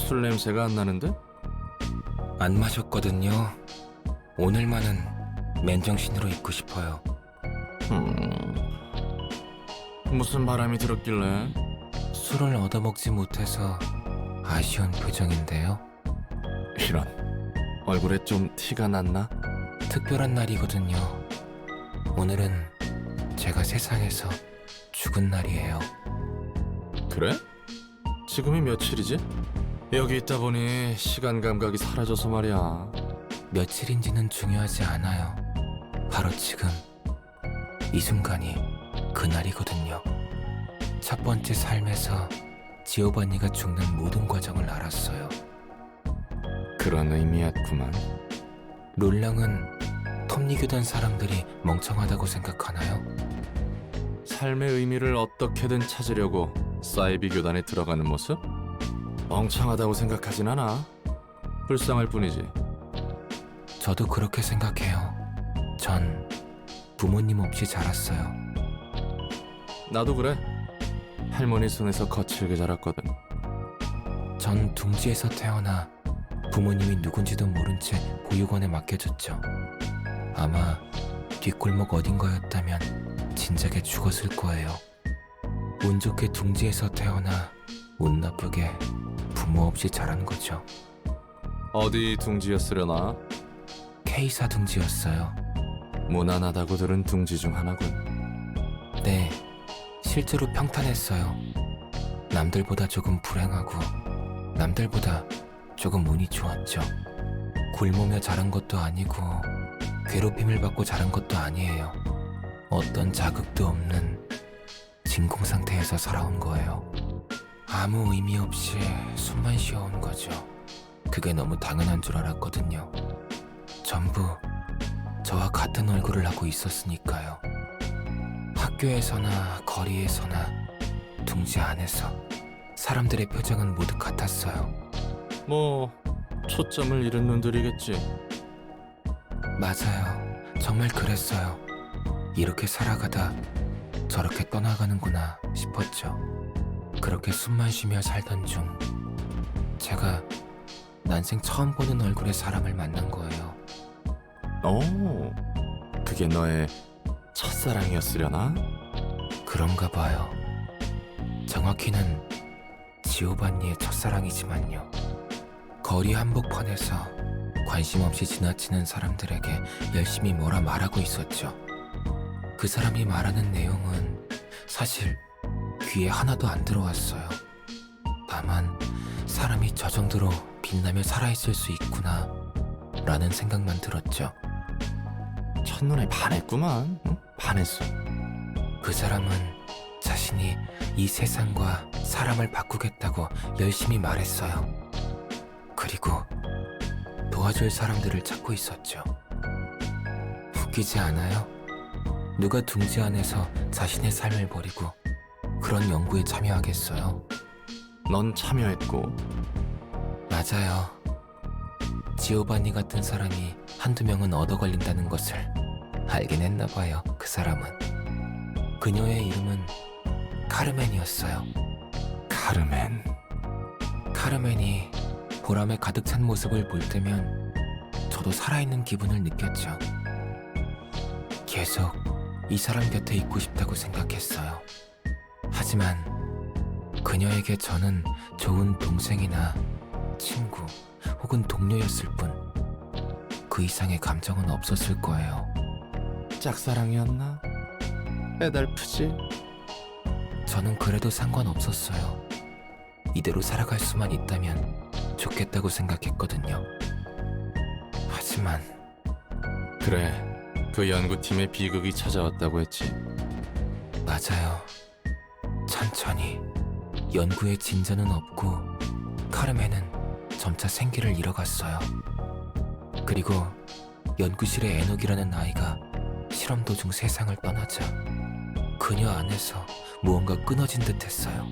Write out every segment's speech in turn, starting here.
술 냄새가 안 나는데? 안 마셨거든요. 오늘만은 맨정신으로 있고 싶어요. 무슨 바람이 들었길래? 술을 얻어먹지 못해서 아쉬운 표정인데요. 이런, 얼굴에 좀 티가 났나? 특별한 날이거든요. 오늘은 제가 세상에서 죽은 날이에요. 그래? 지금이 며칠이지? 여기 있다 보니 시간 감각이 사라져서 말이야. 며칠인지는 중요하지 않아요. 바로 지금 이 순간이 그날이거든요. 첫 번째 삶에서 지오바니가 죽는 모든 과정을 알았어요. 그런 의미였구만. 롤랑은 톱니교단 사람들이 멍청하다고 생각하나요? 삶의 의미를 어떻게든 찾으려고 사이비 교단에 들어가는 모습? 멍청하다고 생각하진 않아. 불쌍할 뿐이지. 저도 그렇게 생각해요. 전 부모님 없이 자랐어요. 나도 그래. 할머니 손에서 거칠게 자랐거든. 전 둥지에서 태어나 부모님이 누군지도 모른 채 보육원에 맡겨졌죠. 아마 뒷골목 어딘가였다면 진작에 죽었을 거예요. 운 좋게 둥지에서 태어나 운 나쁘게 부모 없이 자란 거죠. 어디 둥지였으려나? K사 둥지였어요. 무난하다고 들은 둥지 중 하나군. 네, 실제로 평탄했어요. 남들보다 조금 불행하고 남들보다 조금 운이 좋았죠. 굶으며 자란 것도 아니고 괴롭힘을 받고 자란 것도 아니에요. 어떤 자극도 없는 진공 상태에서 살아온 거예요. 아무 의미 없이 숨만 쉬어온 거죠. 그게 너무 당연한 줄 알았거든요. 전부 저와 같은 얼굴을 하고 있었으니까요. 학교에서나 거리에서나 둥지 안에서 사람들의 표정은 모두 같았어요. 뭐 초점을 잃은 눈들이겠지. 맞아요. 정말 그랬어요. 이렇게 살아가다 저렇게 떠나가는구나 싶었죠. 그렇게 숨만 쉬며 살던 중 제가 난생 처음 보는 얼굴의 사람을 만난 거예요. 오, 그게 너의 첫사랑이었으려나? 그런가 봐요. 정확히는 지오바니의 첫사랑이지만요. 거리 한복판에서 관심 없이 지나치는 사람들에게 열심히 뭐라 말하고 있었죠. 그 사람이 말하는 내용은 사실 귀에 하나도 안 들어왔어요. 다만 사람이 저 정도로 빛나며 살아있을 수 있구나 라는 생각만 들었죠. 첫눈에 반했구만. 응? 반했어. 그 사람은 자신이 이 세상과 사람을 바꾸겠다고 열심히 말했어요. 그리고 도와줄 사람들을 찾고 있었죠. 웃기지 않아요? 누가 둥지 안에서 자신의 삶을 버리고 그런 연구에 참여하겠어요? 넌 참여했고. 맞아요. 지오바니 같은 사람이 한두 명은 얻어 걸린다는 것을 알긴 했나 봐요, 그 사람은. 그녀의 이름은 카르멘이었어요. 카르멘. 카르멘이 보람에 가득 찬 모습을 볼 때면 저도 살아있는 기분을 느꼈죠. 계속 이 사람 곁에 있고 싶다고 생각했어요. 하지만 그녀에게 저는 좋은 동생이나 친구 혹은 동료였을 뿐 그 이상의 감정은 없었을 거예요. 짝사랑이었나? 애달프지? 저는 그래도 상관없었어요. 이대로 살아갈 수만 있다면 좋겠다고 생각했거든요. 하지만 그래, 그 연구팀의 비극이 찾아왔다고 했지. 맞아요. 천천히 연구에 진전은 없고 카르멘은 점차 생기를 잃어갔어요. 그리고 연구실의 에녹이라는 아이가 실험 도중 세상을 떠나자 그녀 안에서 무언가 끊어진 듯 했어요.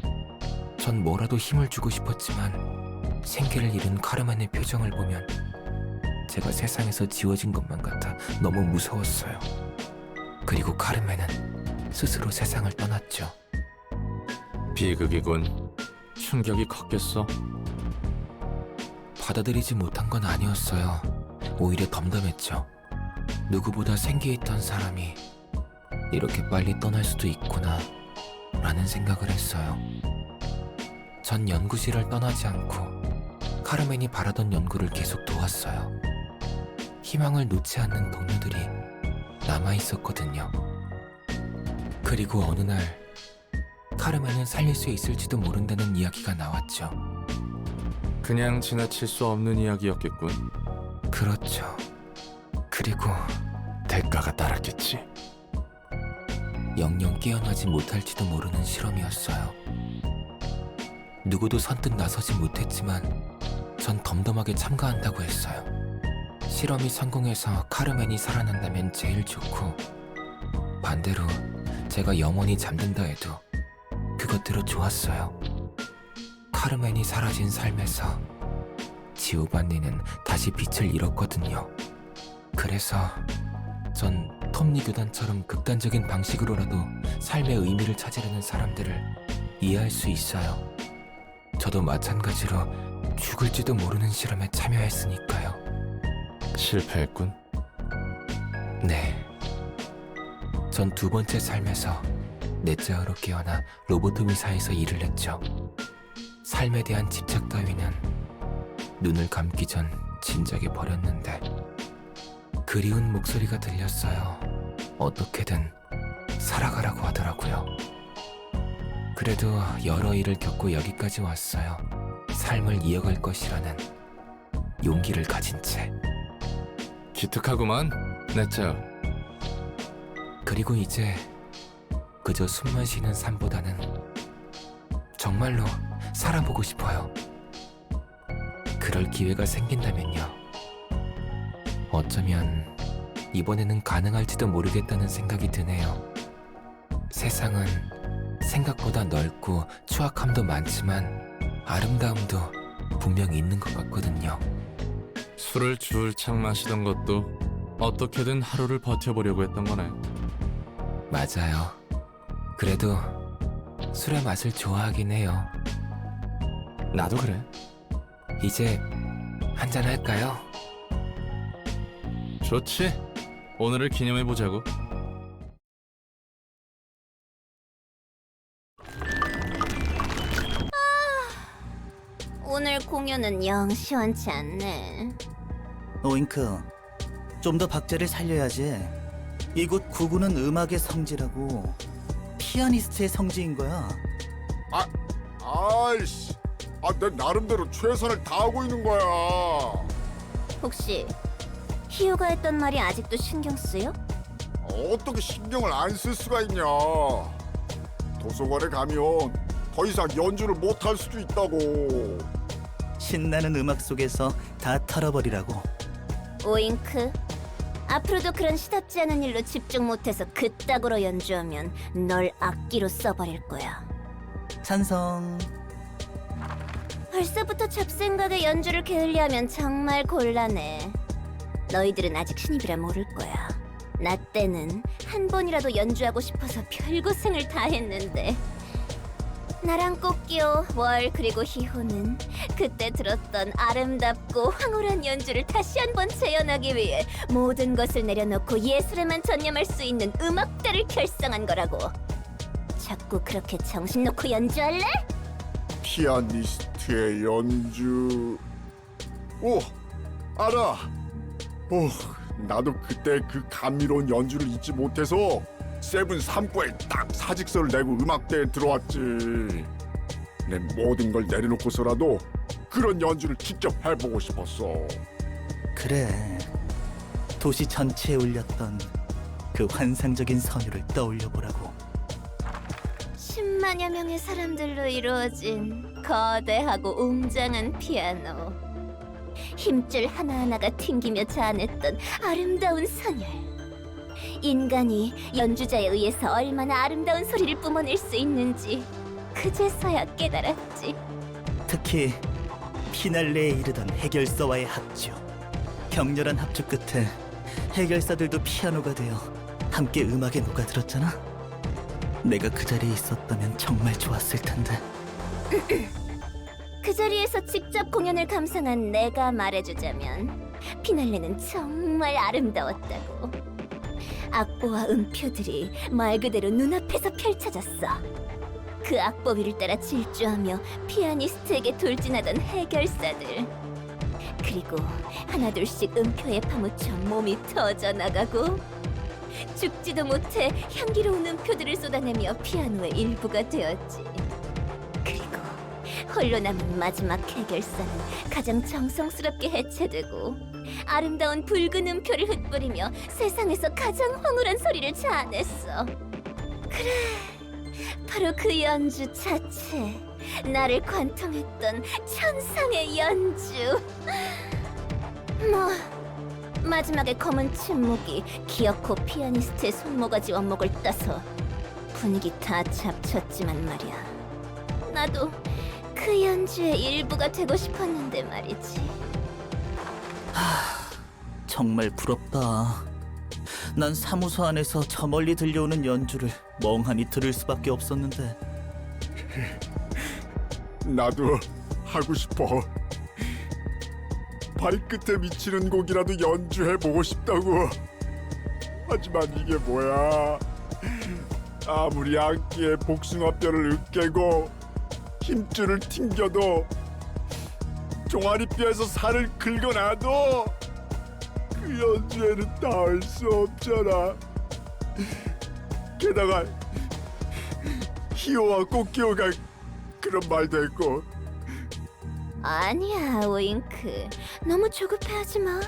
전 뭐라도 힘을 주고 싶었지만 생기를 잃은 카르멘의 표정을 보면 제가 세상에서 지워진 것만 같아 너무 무서웠어요. 그리고 카르멘은 스스로 세상을 떠났죠. 비극이군. 충격이 컸겠어. 받아들이지 못한 건 아니었어요. 오히려 덤덤했죠. 누구보다 생기있던 사람이 이렇게 빨리 떠날 수도 있구나 라는 생각을 했어요. 전 연구실을 떠나지 않고 카르멘이 바라던 연구를 계속 도왔어요. 희망을 놓지 않는 동료들이 남아있었거든요. 그리고 어느 날 카르멘을 살릴 수 있을지도 모른다는 이야기가 나왔죠. 그냥 지나칠 수 없는 이야기였겠군. 그렇죠. 그리고 대가가 따랐겠지. 영영 깨어나지 못할지도 모르는 실험이었어요. 누구도 선뜻 나서지 못했지만 전 덤덤하게 참가한다고 했어요. 실험이 성공해서 카르멘이 살아난다면 제일 좋고, 반대로 제가 영원히 잠든다 해도 그것대로 좋았어요. 카르멘이 사라진 삶에서 지오반니는 다시 빛을 잃었거든요. 그래서 전 톱니 교단처럼 극단적인 방식으로라도 삶의 의미를 찾으려는 사람들을 이해할 수 있어요. 저도 마찬가지로 죽을지도 모르는 실험에 참여했으니까요. 실패했군. 네. 전 두 번째 삶에서 넷째아로 깨어나 로보트 회사에서 일을 했죠. 삶에 대한 집착 따위는 눈을 감기 전 진작에 버렸는데, 그리운 목소리가 들렸어요. 어떻게든 살아가라고 하더라고요. 그래도 여러 일을 겪고 여기까지 왔어요. 삶을 이어갈 것이라는 용기를 가진 채. 기특하구만, 넷째. 그리고 이제 그저 숨만 쉬는 삶보다는 정말로 살아보고 싶어요. 그럴 기회가 생긴다면요. 어쩌면 이번에는 가능할지도 모르겠다는 생각이 드네요. 세상은 생각보다 넓고 추악함도 많지만 아름다움도 분명히 있는 것 같거든요. 술을 줄창 마시던 것도 어떻게든 하루를 버텨보려고 했던 거네. 맞아요. 그래도 술의 맛을 좋아하긴 해요. 나도 그래. 이제 한잔 할까요? 좋지. 오늘을 기념해보자고. 오늘 공연은 영 시원치 않네. 오잉크, 좀 더 박자를 살려야지. 이곳 구구는 음악의 성지라고. 피아니스트의 성지인 거야. 아이씨, 내 나름대로 최선을 다하고 있는 거야. 혹시 희우가 했던 말이 아직도 신경 쓰여? 어떻게 신경을 안 쓸 수가 있냐. 도서관에 가면 더 이상 연주를 못 할 수도 있다고. 신나는 음악 속에서 다 털어버리라고. 오잉크, 앞으로도 그런 시답지 않은 일로 집중 못해서 그따구로 연주하면 널 악기로 써버릴 거야. 찬성. 벌써부터 잡생각에 연주를 게을리하면 정말 곤란해. 너희들은 아직 신입이라 모를 거야. 나 때는 한 번이라도 연주하고 싶어서 별고생을 다 했는데, 나랑 꽃기호, 월, 그리고 희호는 그때 들었던 아름답고 황홀한 연주를 다시 한번 재현하기 위해 모든 것을 내려놓고 예술에만 전념할 수 있는 음악대를 결성한 거라고. 자꾸 그렇게 정신 놓고 연주할래? 피아니스트의 연주. 오, 알아. 나도 그때 그 감미로운 연주를 잊지 못해서 세븐 3부에 딱 사직서를 내고 음악대에 들어왔지. 내 모든 걸 내려놓고서라도 그런 연주를 직접 해보고 싶었어. 그래. 도시 전체에 울렸던 그 환상적인 선율을 떠올려보라고. 10만여 명의 사람들로 이루어진 거대하고 웅장한 피아노. 힘줄 하나하나가 튕기며 자아냈던 아름다운 선율. 인간이 연주자에 의해서 얼마나 아름다운 소리를 뿜어낼 수 있는지 그제서야 깨달았지. 특히 피날레에 이르던 해결사와의 합주. 격렬한 합주 끝에 해결사들도 피아노가 되어 함께 음악에 녹아들었잖아. 내가 그 자리에 있었다면 정말 좋았을 텐데. 그 자리에서 직접 공연을 감상한 내가 말해주자면 피날레는 정말 아름다웠다고. 악보와 음표들이 말 그대로 눈앞에서 펼쳐졌어. 그 악보 위를 따라 질주하며 피아니스트에게 돌진하던 해결사들. 그리고 하나둘씩 음표에 파묻혀 몸이 터져나가고 죽지도 못해 향기로운 음표들을 쏟아내며 피아노의 일부가 되었지. 그리고 홀로 남은 마지막 해결사는 가장 정성스럽게 해체되고 아름다운 붉은 음표를 흩뿌리며 세상에서 가장 황홀한 소리를 자아냈어. 그래, 바로 그 연주 자체. 나를 관통했던 천상의 연주. 뭐 마지막에 검은 침묵이 기어코 피아니스트의 손모가지 원목을 따서 분위기 다 잡쳤지만 말이야. 나도 그 연주의 일부가 되고 싶었는데 말이지. 정말 부럽다. 난 사무소 안에서 저 멀리 들려오는 연주를 멍하니 들을 수밖에 없었는데. 나도 하고 싶어. 발끝에 미치는 곡이라도 연주해보고 싶다고. 하지만 이게 뭐야? 아무리 악기에 복숭아뼈를 으깨고 힘줄을 튕겨도 종아리뼈에서 살을 긁어놔도 그 연주에는 닿을 수 없잖아. 게다가 히오와 꽃기호가 그런 말도 했고. 아니야, 오잉크. 너무 조급해하지 마.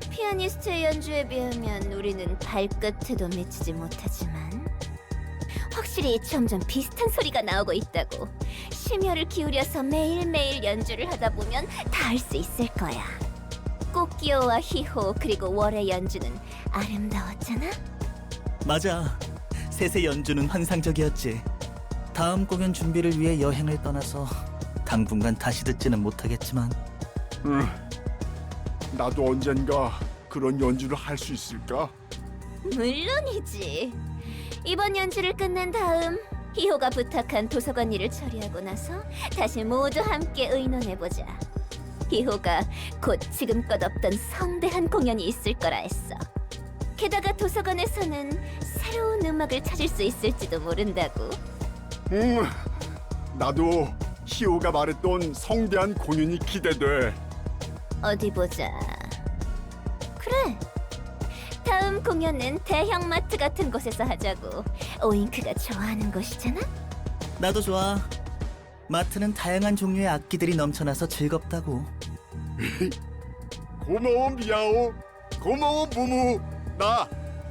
피아니스트의 연주에 비하면 우리는 발끝에도 미치지 못하지만 확실히 점점 비슷한 소리가 나오고 있다고. 심혈을 기울여서 매일매일 연주를 하다 보면 다 할 수 있을 거야. 꽃기호와 히호 그리고 월의 연주는 아름다웠잖아? 맞아. 셋의 연주는 환상적이었지. 다음 공연 준비를 위해 여행을 떠나서 당분간 다시 듣지는 못하겠지만 나도 언젠가 그런 연주를 할 수 있을까? 물론이지. 이번 연주를 끝낸 다음 히호가 부탁한 도서관 일을 처리하고 나서 다시 모두 함께 의논해보자. 히호가 곧 지금껏 없던 성대한 공연이 있을 거라 했어. 게다가 도서관에서는 새로운 음악을 찾을 수 있을지도 모른다고. 나도 히오가 말했던 성대한 공연이 기대돼. 어디 보자. 그래. 다음 공연은 대형마트 같은 곳에서 하자고. 오잉크가 좋아하는 곳이잖아? 나도 좋아. 마트는 다양한 종류의 악기들이 넘쳐나서 즐겁다고. 고마워 미야오. 고마워 무무. 나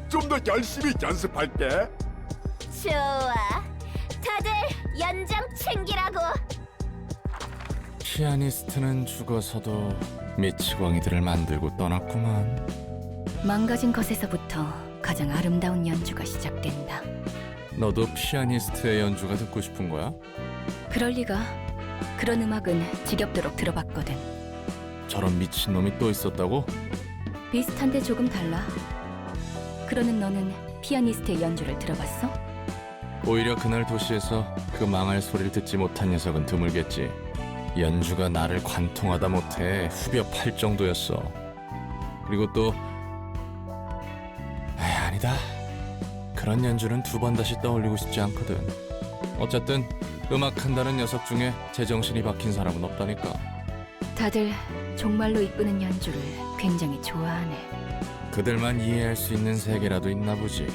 좀 더 열심히 연습할게. 좋아. 다들 연장 챙기라고. 피아니스트는 죽어서도 미치광이들을 만들고 떠났구만. 망가진 것에서부터 가장 아름다운 연주가 시작된다. 너도 피아니스트의 연주가 듣고 싶은 거야? 그럴 리가. 그런 음악은 지겹도록 들어봤거든. 저런 미친놈이 또 있었다고? 비슷한데 조금 달라. 그러는 너는 피아니스트의 연주를 들어봤어? 오히려 그날 도시에서 그 망할 소리를 듣지 못한 녀석은 드물겠지. 연주가 나를 관통하다 못해 후벼 팔 정도였어. 그리고 또 아니다. 그런 연주는 두 번 다시 떠올리고 싶지 않거든. 어쨌든 음악한다는 녀석 중에 제정신이 박힌 사람은 없다니까. 다들 정말로 이끄는 연주를 굉장히 좋아하네. 그들만 이해할 수 있는 세계라도 있나 보지.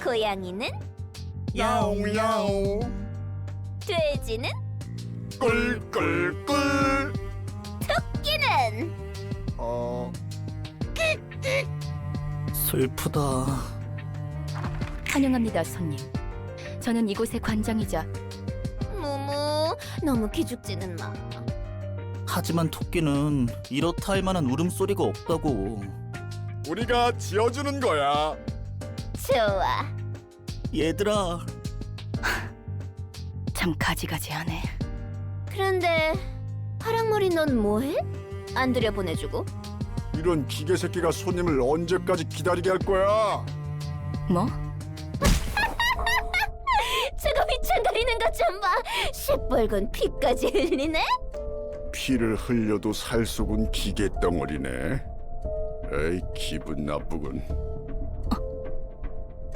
고양이는? 야옹야옹. 돼지는? 꿀꿀꿀. 끼는? 슬프다. 환영합니다, 손님. 저는 이곳의 관장이자 무무, 너무 기죽지는 마. 하지만 토끼는 이렇다 할 만한 울음소리가 없다고. 우리가 지어주는 거야. 좋아. 얘들아, 참 가지가지하네. 그런데 파랑머리 넌 뭐해? 안 들여보내주고? 이런 기계 새끼가 손님을 언제까지 기다리게 할 거야? 뭐? 저거 미쳤네. 버리는 것 좀 봐. 시뻘건 피까지 흘리네. 피를 흘려도 살 속은 기계 덩어리네. 에이, 기분 나쁘군.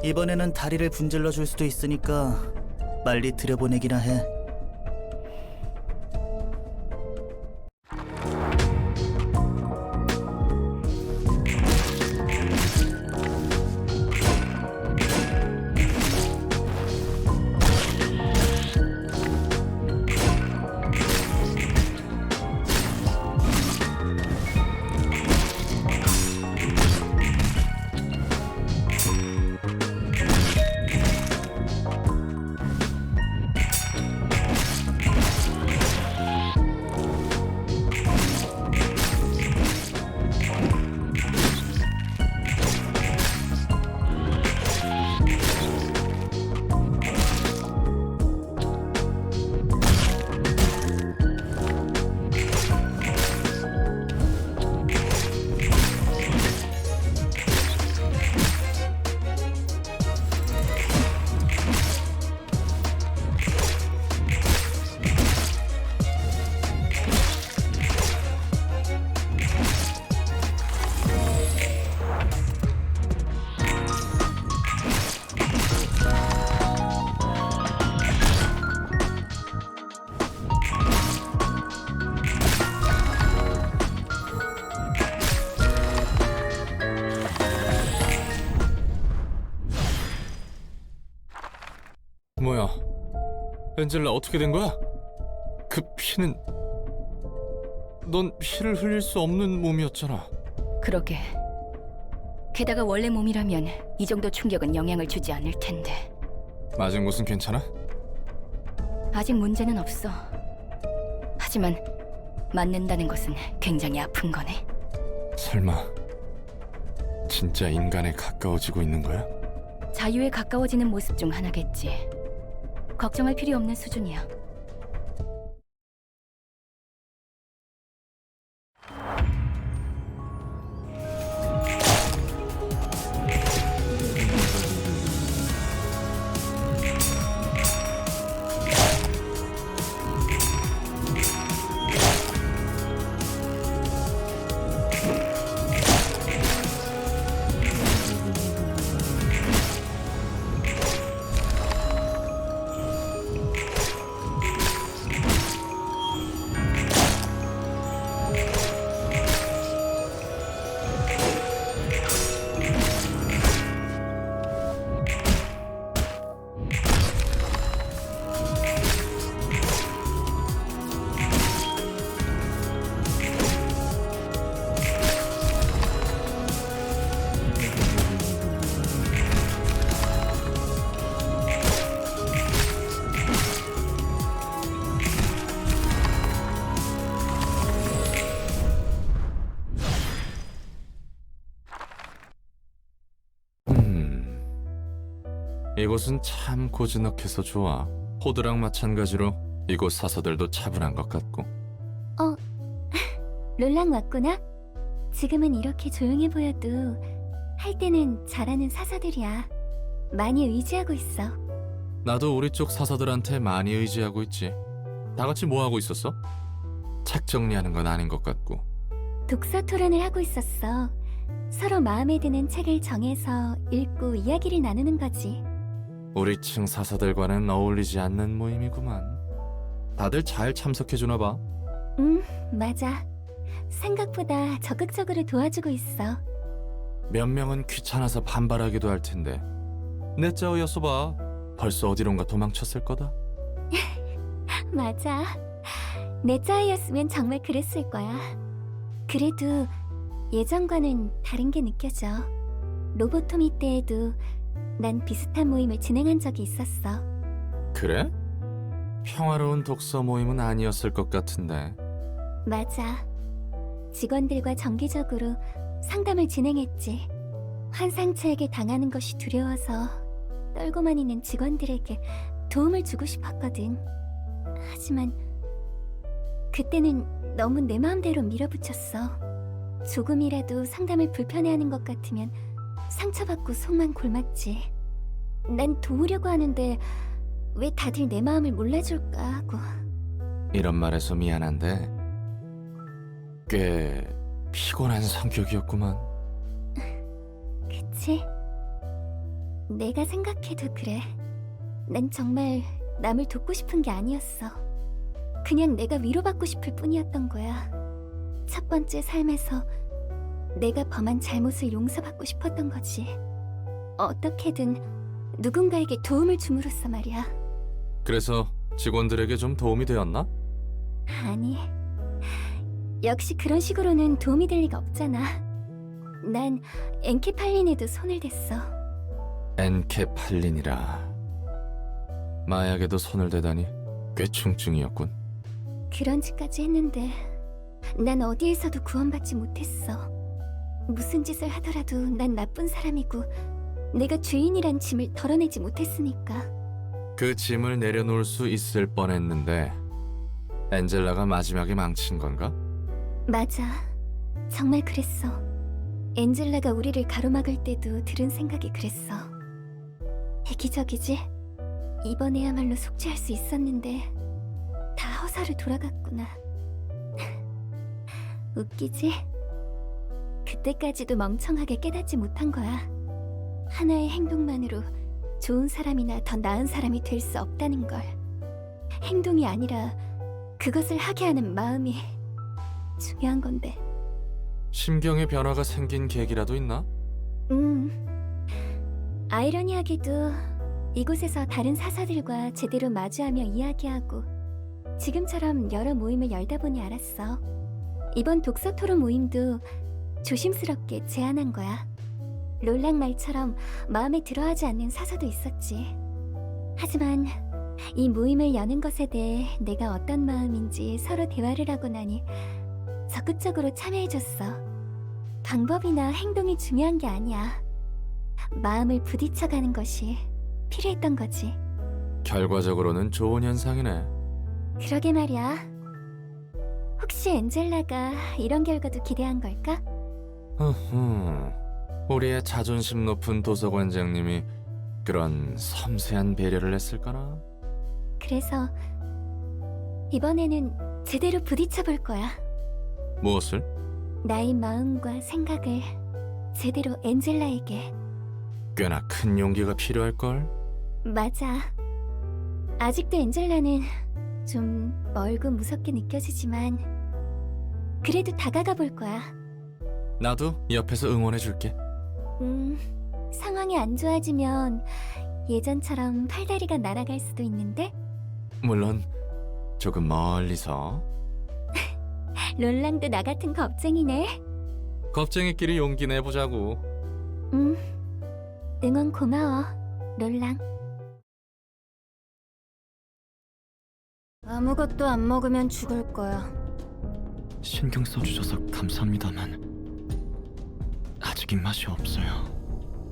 이번에는 다리를 분질러 줄 수도 있으니까 빨리 들여보내기나 해. 뭐야? 엔젤라 어떻게 된 거야? 그 피는... 넌 피를 흘릴 수 없는 몸이었잖아. 그러게. 게다가 원래 몸이라면 이 정도 충격은 영향을 주지 않을 텐데. 맞은 곳은 괜찮아? 아직 문제는 없어. 하지만 맞는다는 것은 굉장히 아픈 거네. 설마 진짜 인간에 가까워지고 있는 거야? 자유에 가까워지는 모습 중 하나겠지. 걱정할 필요 없는 수준이야. 이곳은 참 고즈넉해서 좋아. 호드랑 마찬가지로 이곳 사서들도 차분한 것 같고. 롤랑 왔구나? 지금은 이렇게 조용해 보여도 할 때는 잘하는 사서들이야. 많이 의지하고 있어. 나도 우리 쪽 사서들한테 많이 의지하고 있지. 다 같이 뭐 하고 있었어? 책 정리하는 건 아닌 것 같고. 독서 토론을 하고 있었어. 서로 마음에 드는 책을 정해서 읽고 이야기를 나누는 거지. 우리 층 사서들과는 어울리지 않는 모임이구만. 다들 잘 참석해주나 봐. 맞아. 생각보다 적극적으로 도와주고 있어. 몇 명은 귀찮아서 반발하기도 할 텐데. 내 짜오였어 봐. 벌써 어디론가 도망쳤을 거다. 맞아. 내 짜이였으면 정말 그랬을 거야. 그래도 예전과는 다른 게 느껴져. 로보토미 때에도 난 비슷한 모임을 진행한 적이 있었어. 그래? 평화로운 독서 모임은 아니었을 것 같은데. 맞아. 직원들과 정기적으로 상담을 진행했지. 환상체에게 당하는 것이 두려워서 떨고만 있는 직원들에게 도움을 주고 싶었거든. 하지만 그때는 너무 내 마음대로 밀어붙였어. 조금이라도 상담을 불편해하는 것 같으면 상처받고 속만 골맞지. 난 도우려고 하는데 왜 다들 내 마음을 몰라줄까 하고. 이런 말해서 미안한데 꽤 피곤한 성격이었구만. 그치? 내가 생각해도 그래. 난 정말 남을 돕고 싶은 게 아니었어. 그냥 내가 위로받고 싶을 뿐이었던 거야. 첫 번째 삶에서 내가 범한 잘못을 용서받고 싶었던 거지. 어떻게든 누군가에게 도움을 줌으로써 말이야. 그래서 직원들에게 좀 도움이 되었나? 아니, 역시 그런 식으로는 도움이 될 리가 없잖아. 난 엔케팔린에도 손을 댔어. 엔케팔린이라. 마약에도 손을 대다니 꽤 충증이었군. 그런 짓까지 했는데 난 어디에서도 구원받지 못했어. 무슨 짓을 하더라도 난 나쁜 사람이고 내가 죄인이란 짐을 덜어내지 못했으니까. 그 짐을 내려놓을 수 있을 뻔했는데 엔젤라가 마지막에 망친 건가? 맞아. 정말 그랬어. 엔젤라가 우리를 가로막을 때도 들은 생각이 그랬어. 이기적이지? 이번에야말로 속죄할 수 있었는데 다 허사로 돌아갔구나. 웃기지? 그때까지도 멍청하게 깨닫지 못한 거야. 하나의 행동만으로 좋은 사람이나 더 나은 사람이 될 수 없다는 걸. 행동이 아니라 그것을 하게 하는 마음이 중요한 건데. 심경의 변화가 생긴 계기라도 있나? 아이러니하게도 이곳에서 다른 사사들과 제대로 마주하며 이야기하고 지금처럼 여러 모임을 열다 보니 알았어. 이번 독서 토론 모임도 조심스럽게 제안한 거야. 롤랑 말처럼 마음에 들어하지 않는 사사도 있었지. 하지만 이 모임을 여는 것에 대해 내가 어떤 마음인지 서로 대화를 하고 나니 적극적으로 참여해줬어. 방법이나 행동이 중요한 게 아니야. 마음을 부딪혀가는 것이 필요했던 거지. 결과적으로는 좋은 현상이네. 그러게 말이야. 혹시 엔젤라가 이런 결과도 기대한 걸까? 우리의 자존심 높은 도서관장님이 그런 섬세한 배려를 했을까나? 그래서 이번에는 제대로 부딪혀볼 거야. 무엇을? 나의 마음과 생각을 제대로 엔젤라에게. 꽤나 큰 용기가 필요할걸? 맞아. 아직도 엔젤라는 좀 멀고 무섭게 느껴지지만 그래도 다가가 볼 거야. 나도 옆에서 응원해줄게. 상황이 안 좋아지면 예전처럼 팔다리가 날아갈 수도 있는데. 물론 조금 멀리서. 롤랑도 나 같은 겁쟁이네. 겁쟁이끼리 용기 내보자고. 응원 고마워, 롤랑. 아무것도 안 먹으면 죽을 거야. 신경 써주셔서 감사합니다만 아직 입맛이 없어요.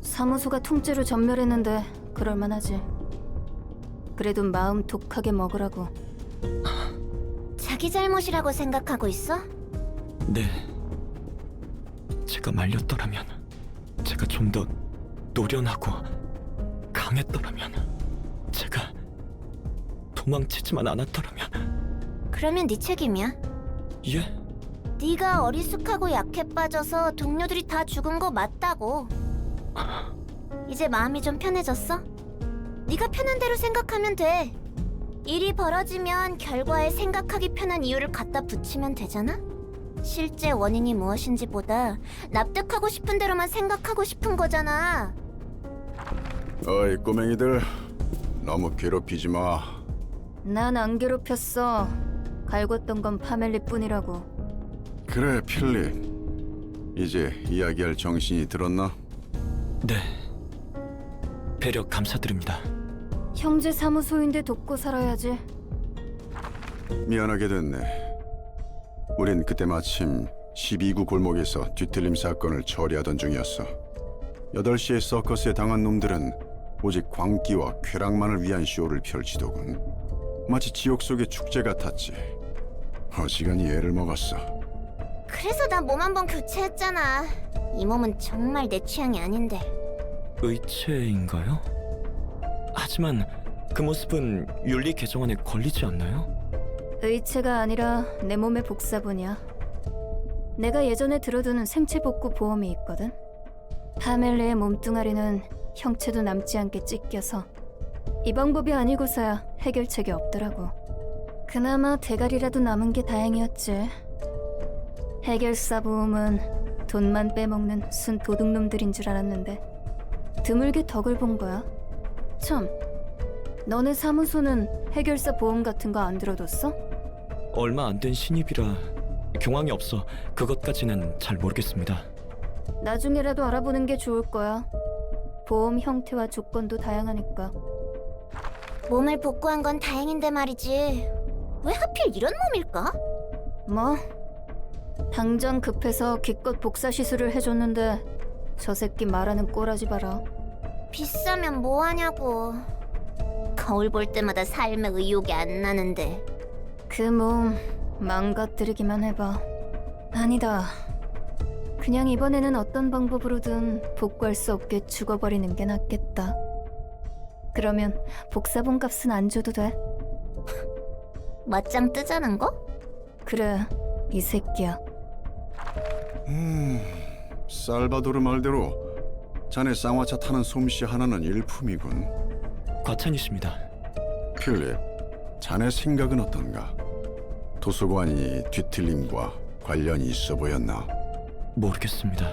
사무소가 통째로 전멸했는데 그럴만하지. 그래도 마음 독하게 먹으라고. 자기 잘못이라고 생각하고 있어? 네. 제가 말렸더라면, 제가 좀 더 노련하고 강했더라면, 제가 도망치지만 않았더라면. 그러면 네 책임이야. 예? 네가 어리숙하고 약해 빠져서 동료들이 다 죽은 거 맞다고. 이제 마음이 좀 편해졌어? 네가 편한 대로 생각하면 돼. 일이 벌어지면 결과에 생각하기 편한 이유를 갖다 붙이면 되잖아? 실제 원인이 무엇인지보다 납득하고 싶은 대로만 생각하고 싶은 거잖아. 어이 꼬맹이들 너무 괴롭히지 마. 난 안 괴롭혔어. 갈궜던 건 파멜리뿐이라고. 그래 필립. 이제 이야기할 정신이 들었나? 네. 배려 감사드립니다. 형제 사무소인데 돕고 살아야지. 미안하게 됐네. 우린 그때 마침 12구 골목에서 뒤틀림 사건을 처리하던 중이었어. 8시에 서커스에 당한 놈들은 오직 광기와 쾌락만을 위한 쇼를 펼치더군. 마치 지옥 속의 축제 같았지. 어지간히 애를 먹었어. 그래서 나 몸 한 번 교체했잖아. 이 몸은 정말 내 취향이 아닌데. 의체인가요? 하지만 그 모습은 윤리 개정안에 걸리지 않나요? 의체가 아니라 내 몸의 복사본이야. 내가 예전에 들어두는 생체 복구 보험이 있거든. 파멜리의 몸뚱아리는 형체도 남지 않게 찢겨서 이 방법이 아니고서야 해결책이 없더라고. 그나마 대가리라도 남은 게 다행이었지. 해결사 보험은 돈만 빼먹는 순 도둑놈들인 줄 알았는데 드물게 덕을 본 거야. 참, 너네 사무소는 해결사 보험 같은 거 안 들어뒀어? 얼마 안 된 신입이라 경황이 없어 그것까지는 잘 모르겠습니다. 나중에라도 알아보는 게 좋을 거야. 보험 형태와 조건도 다양하니까. 몸을 복구한 건 다행인데 말이지. 왜 하필 이런 몸일까? 뭐? 당장 급해서 기껏 복사 시술을 해줬는데 저 새끼 말하는 꼬라지 봐라. 비싸면 뭐하냐고. 거울 볼 때마다 삶의 의욕이 안 나는데. 그 몸 망가뜨리기만 해봐. 아니다. 그냥 이번에는 어떤 방법으로든 복구할 수 없게 죽어버리는 게 낫겠다. 그러면 복사본 값은 안 줘도 돼. 맞짱 뜨자는 거? 그래, 이 새끼야. 살바도르 말대로 자네 쌍화차 타는 솜씨 하나는 일품이군. 과찬이십니다. 필립, 자네 생각은 어떤가? 도서관이 뒤틀림과 관련이 있어 보였나? 모르겠습니다.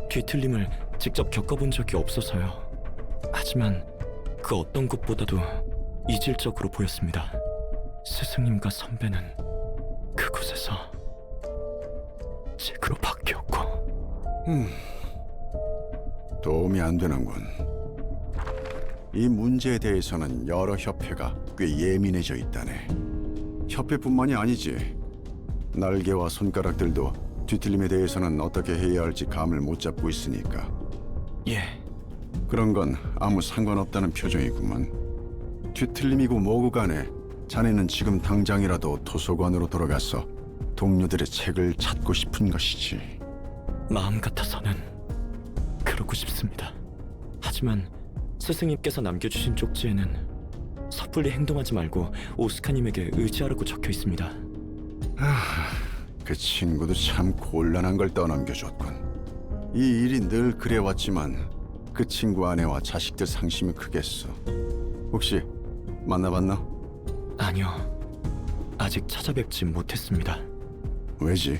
뒤틀림을 직접 겪어본 적이 없어서요. 하지만 그 어떤 것보다도 이질적으로 보였습니다. 스승님과 선배는 그곳에서 잭으로 바뀌었고. 도움이 안 되는군. 이 문제에 대해서는 여러 협회가 꽤 예민해져 있다네. 협회뿐만이 아니지. 날개와 손가락들도 뒤틀림에 대해서는 어떻게 해야 할지 감을 못 잡고 있으니까. 예, 그런 건 아무 상관없다는 표정이구만. 뒤틀림이고 뭐고 간에 자네는 지금 당장이라도 도서관으로 돌아가서 동료들의 책을 찾고 싶은 것이지. 마음 같아서는 그러고 싶습니다. 하지만 스승님께서 남겨주신 쪽지에는 섣불리 행동하지 말고 오스카님에게 의지하라고 적혀 있습니다. 그 친구도 참 곤란한 걸 떠넘겨줬군. 이 일이 늘 그래왔지만 그 친구 아내와 자식들 상심이 크겠어. 혹시 만나봤나? 아니요, 아직 찾아뵙지 못했습니다. 왜지?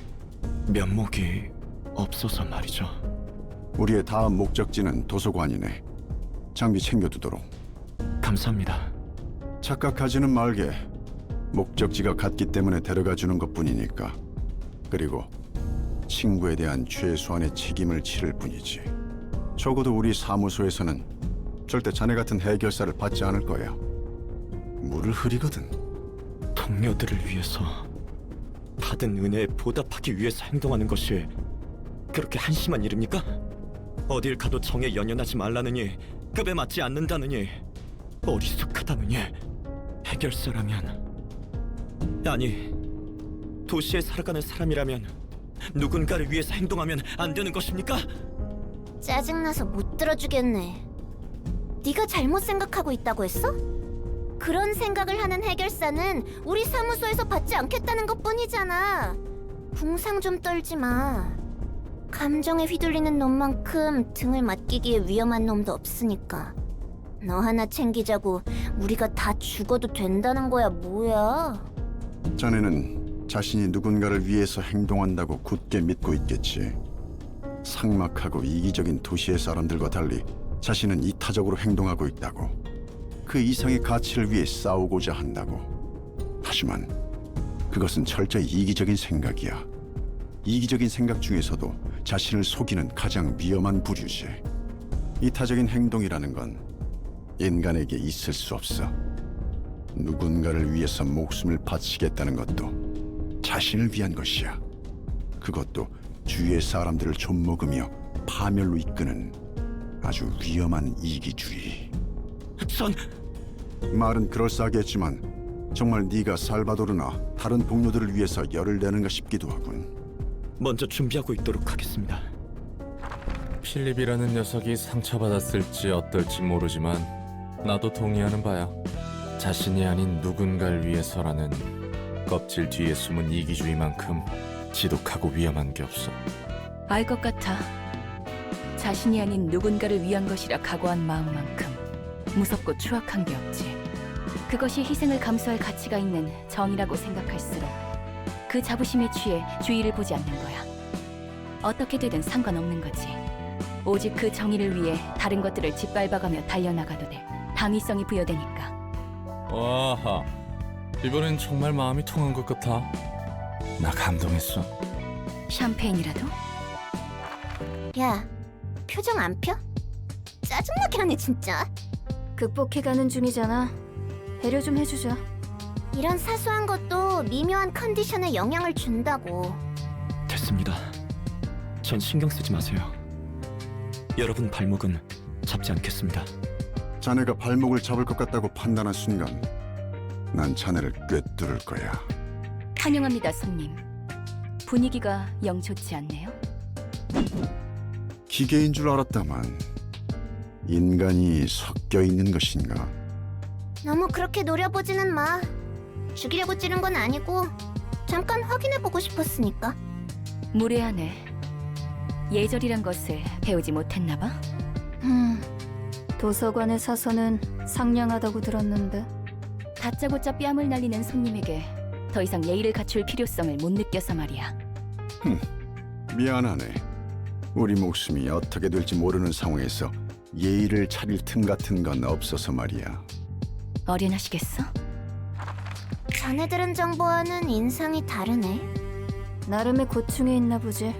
면목이 없어서 말이죠. 우리의 다음 목적지는 도서관이네. 장비 챙겨두도록. 감사합니다. 착각하지는 말게. 목적지가 같기 때문에 데려가주는 것뿐이니까. 그리고 친구에 대한 최소한의 책임을 치를 뿐이지. 적어도 우리 사무소에서는 절대 자네 같은 해결사를 받지 않을 거야. 물을 흐리거든. 동료들을 위해서 받은 은혜에 보답하기 위해서 행동하는 것이 그렇게 한심한 일입니까? 어딜 가도 정에 연연하지 말라느니, 급에 맞지 않는다느니, 어리숙하다느니, 해결사라면, 아니, 도시에 살아가는 사람이라면 누군가를 위해서 행동하면 안 되는 것입니까? 짜증나서 못 들어주겠네. 네가 잘못 생각하고 있다고 했어? 그런 생각을 하는 해결사는 우리 사무소에서 받지 않겠다는 것뿐이잖아. 궁상 좀 떨지 마. 감정에 휘둘리는 놈만큼 등을 맡기기에 위험한 놈도 없으니까. 너 하나 챙기자고 우리가 다 죽어도 된다는 거야 뭐야? 자네는 자신이 누군가를 위해서 행동한다고 굳게 믿고 있겠지. 삭막하고 이기적인 도시의 사람들과 달리 자신은 이타적으로 행동하고 있다고. 그 이상의 가치를 위해 싸우고자 한다고. 하지만 그것은 철저히 이기적인 생각이야. 이기적인 생각 중에서도 자신을 속이는 가장 위험한 부류지. 이타적인 행동이라는 건 인간에게 있을 수 없어. 누군가를 위해서 목숨을 바치겠다는 것도 자신을 위한 것이야. 그것도 주위의 사람들을 좀먹으며 파멸로 이끄는 아주 위험한 이기주의. 전 말은 그럴싸하겠지만 정말 네가 살바도르나 다른 동료들을 위해서 열을 내는가 싶기도 하군. 먼저 준비하고 있도록 하겠습니다. 필립이라는 녀석이 상처받았을지 어떨지 모르지만 나도 동의하는 바야. 자신이 아닌 누군가를 위해서라는 껍질 뒤에 숨은 이기주의만큼 지독하고 위험한 게 없어. 알 것 같아. 자신이 아닌 누군가를 위한 것이라 각오한 마음만큼 무섭고 추악한 게 없지. 그것이 희생을 감수할 가치가 있는 정이라고 생각할수록 그 자부심에 취해 주의를 보지 않는 거야. 어떻게 되든 상관없는 거지. 오직 그 정의를 위해 다른 것들을 짓밟아가며 달려나가도 돼. 당위성이 부여되니까. 와하, 이번엔 정말 마음이 통한 것 같아. 나 감동했어. 샴페인이라도? 야, 표정 안 펴? 짜증나게 하네 진짜. 극복해가는 중이잖아. 배려 좀 해주자. 이런 사소한 것도 미묘한 컨디션에 영향을 준다고. 됐습니다. 전 신경 쓰지 마세요. 여러분 발목은 잡지 않겠습니다. 자네가 발목을 잡을 것 같다고 판단한 순간 난 자네를 꿰뚫을 거야. 환영합니다, 손님. 분위기가 영 좋지 않네요. 기계인 줄 알았다만 인간이 섞여 있는 것인가? 너무 그렇게 노려보지는 마. 죽이려고 찌른 건 아니고 잠깐 확인해보고 싶었으니까. 무례하네. 예절이란 것을 배우지 못했나 봐. 도서관의 사서는 상냥하다고 들었는데. 다짜고짜 뺨을 날리는 손님에게 더 이상 예의를 갖출 필요성을 못 느껴서 말이야. 미안하네. 우리 목숨이 어떻게 될지 모르는 상황에서 예의를 차릴 틈 같은 건 없어서 말이야. 어련하시겠어? 자네들은 정보와는 인상이 다르네. 나름의 고충이 있나 보지.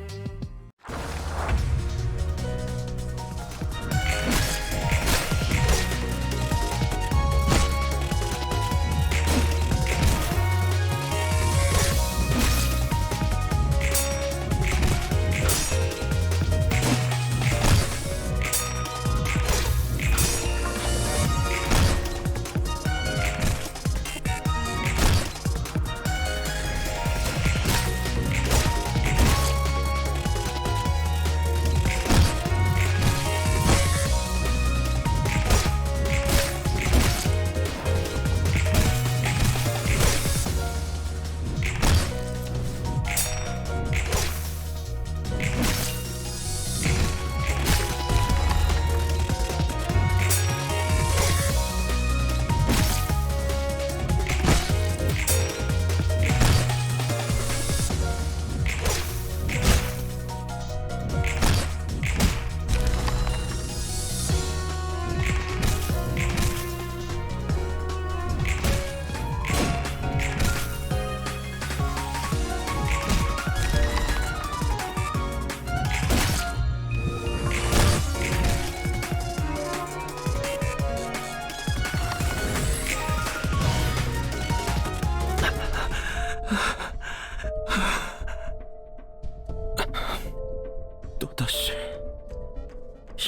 또다시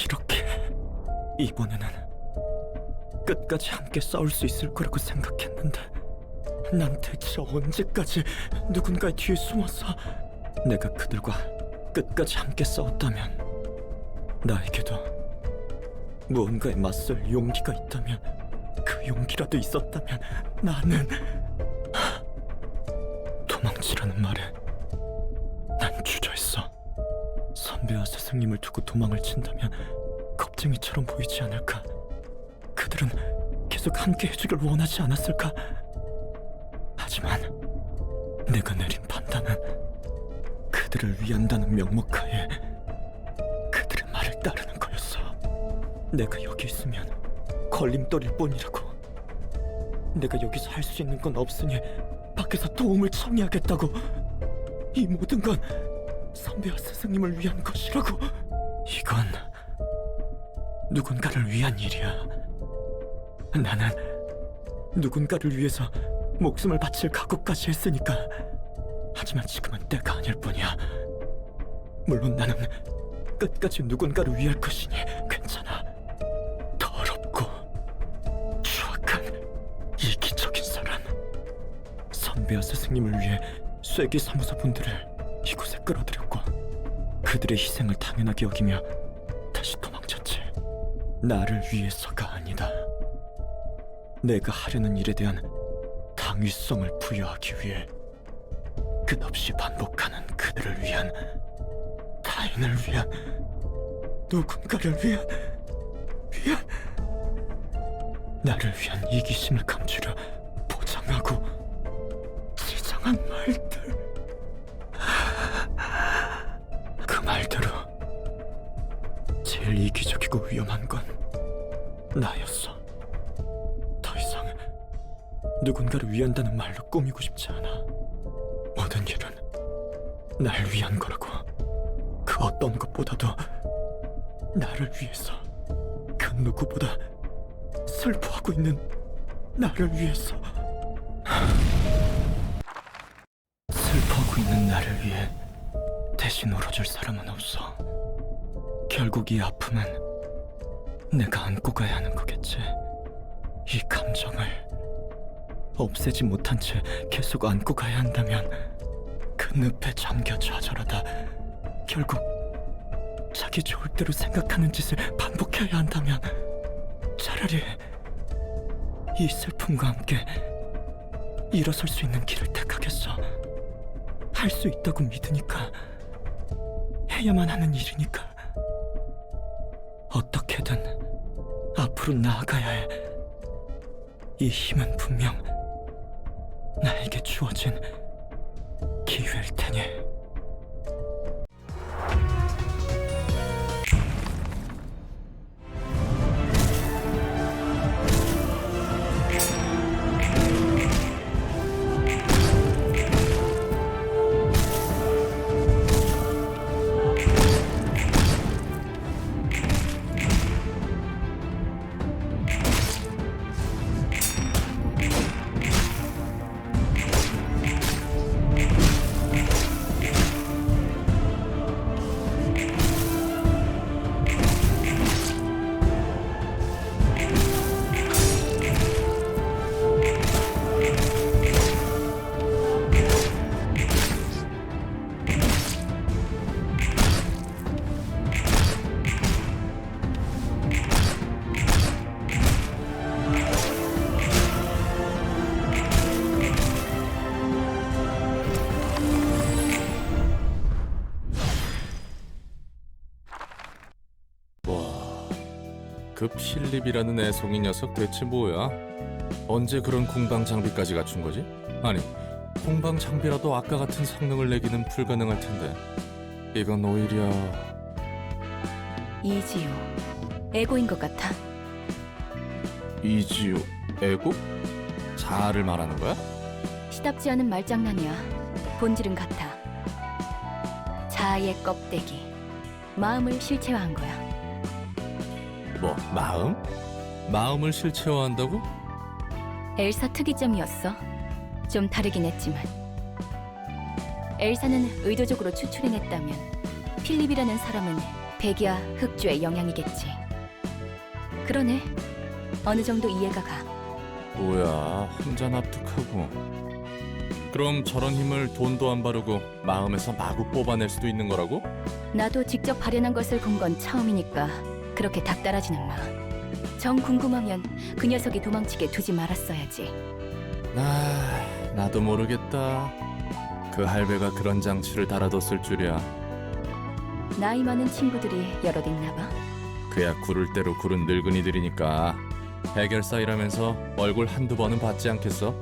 이렇게 이번에는 끝까지 함께 싸울 수 있을 거라고 생각했는데 난 대체 언제까지 누군가의 뒤에 숨어서 내가 그들과 끝까지 함께 싸웠다면 나에게도 무언가에 맞설 용기가 있다면 그 용기라도 있었다면 나는 도망치라는 말에 난 주저했어. 선배와 스승님을 두고 도망을 친다면 겁쟁이처럼 보이지 않을까? 그들은 계속 함께 해주길 원하지 않았을까? 하지만 내가 내린 판단은 그들을 위한다는 명목하에 그들의 말을 따르는 거였어. 내가 여기 있으면 걸림돌일 뿐이라고. 내가 여기서 할 수 있는 건 없으니 밖에서 도움을 청해야겠다고. 이 모든 건 선배와 스승님을 위한 것이라고. 이건 누군가를 위한 일이야. 나는 누군가를 위해서 목숨을 바칠 각오까지 했으니까. 하지만 지금은 때가 아닐 뿐이야. 물론 나는 끝까지 누군가를 위할 것이니 괜찮아. 더럽고 추악한 이기적인 사람. 선배와 스승님을 위해 쇠기 사무소 분들을 이곳에 끌어들였고 그들의 희생을 당연하게 여기며 다시 도망쳤지. 나를 위해서가 아니다. 내가 하려는 일에 대한 당위성을 부여하기 위해 끝없이 반복하는 그들을 위한, 타인을 위한, 누군가를 위한 나를 위한 이기심을 감추려 포장하고 치장한 말들. 그 말대로 제일 이기적이고 위험한 건 나였어. 더 이상 누군가를 위한다는 말로 꾸미고 싶지 않아. 모든 일은 날 위한 거라고. 그 어떤 것보다도 나를 위해서, 그 누구보다 슬퍼하고 있는 나를 위해서. 슬퍼하고 있는 나를 위해 대신 울어줄 사람은 없어. 결국 이 아픔은 내가 안고 가야 하는 거겠지. 이 감정을 없애지 못한 채 계속 안고 가야 한다면, 그 늪에 잠겨 좌절하다 결국 자기 좋을 대로 생각하는 짓을 반복해야 한다면, 차라리 이 슬픔과 함께 일어설 수 있는 길을 택하겠어. 할 수 있다고 믿으니까, 해야만 하는 일이니까. 어떻게든 앞으로 나아가야 해. 이 힘은 분명 나에게 주어진 기회일 테니. 그 필립이라는 애송이 녀석 대체 뭐야? 언제 그런 공방 장비까지 갖춘 거지? 아니, 공방 장비라도 아까 같은 성능을 내기는 불가능할 텐데 이건 오히려... 이지우, 에고인 것 같아. 이지우, 에고? 자아를 말하는 거야? 시답지 않은 말장난이야. 본질은 같아. 자아의 껍데기, 마음을 실체화한 거야. 뭐, 마음? 마음을 실체화한다고? 엘사 특이점이었어. 좀 다르긴 했지만. 엘사는 의도적으로 추출해냈다면 필립이라는 사람은 백이와 흑주의 영향이겠지. 그러네. 어느 정도 이해가 가. 뭐야, 혼자 납득하고. 그럼 저런 힘을 돈도 안 바르고 마음에서 마구 뽑아낼 수도 있는 거라고? 나도 직접 발현한 것을 본 건 처음이니까 그렇게 닥달하지는 마. 정 궁금하면 그 녀석이 도망치게 두지 말았어야지. 나도 모르겠다. 그 할배가 그런 장치를 달아뒀을 줄이야. 나이 많은 친구들이 여럿 있나 봐. 그야 구를 대로 구른 늙은이들이니까 해결사이라면서 얼굴 한두 번은 봤지 않겠어?